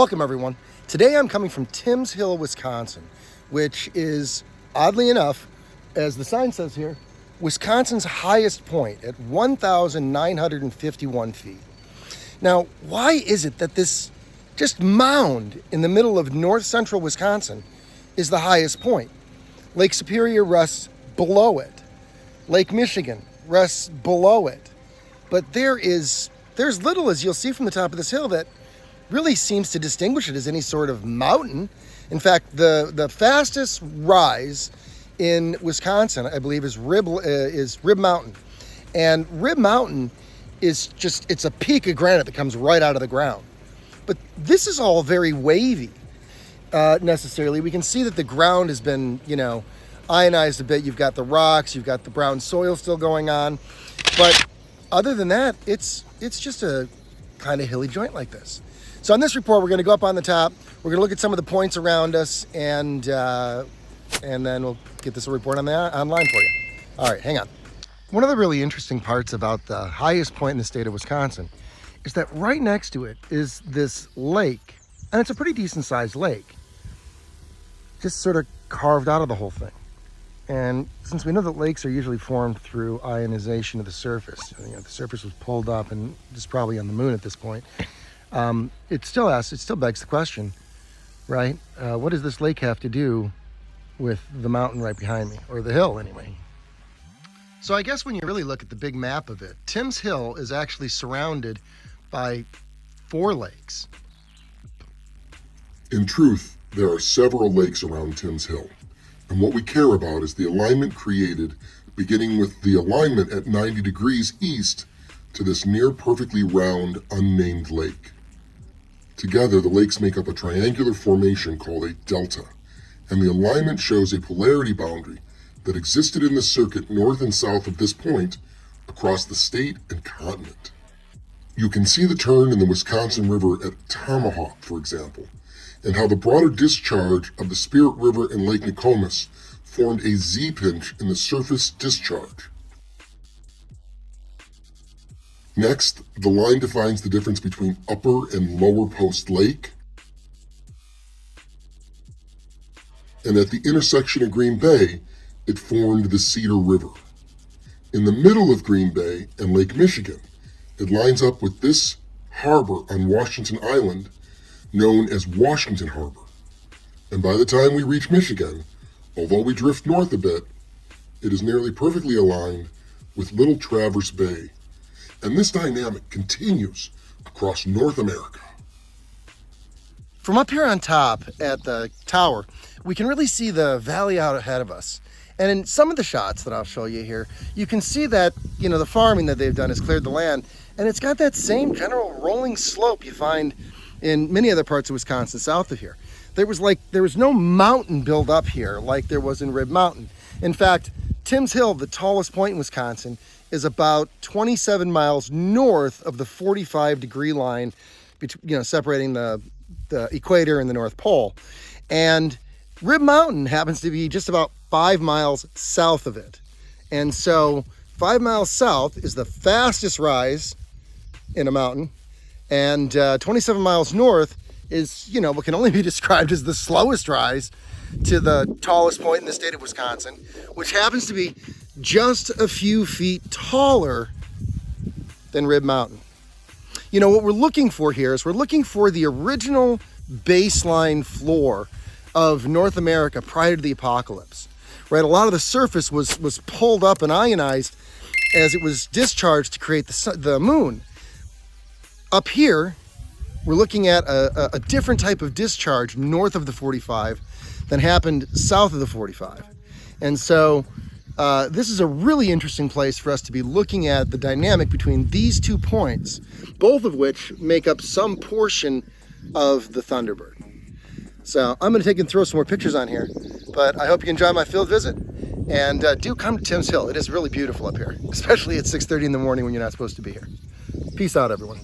Welcome, everyone. Today I'm coming from Timms Hill, Wisconsin, which is, oddly enough, as the sign says here, Wisconsin's highest point at 1,951 feet. Now, why is it that this just mound in the middle of north central Wisconsin is the highest point? Lake Superior rests below it. Lake Michigan rests below it. But there's little, as you'll see from the top of this hill, that really seems to distinguish it as any sort of mountain. In fact, the fastest rise in Wisconsin, I believe, is Rib Mountain. And Rib Mountain is it's a peak of granite that comes right out of the ground. But this is all very wavy, necessarily. We can see that the ground has been, ionized a bit. You've got the rocks, you've got the brown soil still going on. But other than that, it's just a kind of hilly joint like this. So on this report, we're going to go up on the top. We're going to look at some of the points around us, and then we'll get this report online for you. All right, hang on. One of the really interesting parts about the highest point in the state of Wisconsin is that right next to it is this lake, and it's a pretty decent sized lake, just sort of carved out of the whole thing. And since we know that lakes are usually formed through ionization of the surface, the surface was pulled up and it's probably on the moon at this point. It still begs the question, right? What does this lake have to do with the mountain right behind me, or the hill anyway? So I guess when you really look at the big map of it, Timms Hill is actually surrounded by 4 lakes. In truth, there are several lakes around Timms Hill, and what we care about is the alignment created, beginning with the alignment at 90 degrees east to this near perfectly round, unnamed lake. Together, the lakes make up a triangular formation called a delta, and the alignment shows a polarity boundary that existed in the circuit north and south of this point across the state and continent. You can see the turn in the Wisconsin River at Tomahawk, for example, and how the broader discharge of the Spirit River and Lake Nokomis formed a Z-pinch in the surface discharge. Next, the line defines the difference between Upper and Lower Post Lake. And at the intersection of Green Bay, it formed the Cedar River. In the middle of Green Bay and Lake Michigan, it lines up with this harbor on Washington Island, known as Washington Harbor. And by the time we reach Michigan, although we drift north a bit, it is nearly perfectly aligned with Little Traverse Bay. And this dynamic continues across North America. From up here on top at the tower, we can really see the valley out ahead of us. And in some of the shots that I'll show you here, you can see that, the farming that they've done has cleared the land, and it's got that same general rolling slope you find in many other parts of Wisconsin south of here. There was no mountain build up here like there was in Rib Mountain. In fact, Timms Hill, the tallest point in Wisconsin, is about 27 miles north of the 45-degree line, separating the equator and the North Pole. And Rib Mountain happens to be just about 5 miles south of it. And so 5 miles south is the fastest rise in a mountain, and 27 miles north is, what can only be described as the slowest rise to the tallest point in the state of Wisconsin, which happens to be just a few feet taller than Rib Mountain. What we're looking for here is we're looking for the original baseline floor of North America prior to the apocalypse, right? A lot of the surface was pulled up and ionized as it was discharged to create the moon. Up here, we're looking at a different type of discharge north of the 45 than happened south of the 45. And so this is a really interesting place for us to be looking at the dynamic between these 2 points, both of which make up some portion of the Thunderbird. So I'm going to take and throw some more pictures on here, but I hope you enjoy my field visit. And do come to Timms Hill. It is really beautiful up here, especially at 6:30 in the morning when you're not supposed to be here. Peace out, everyone.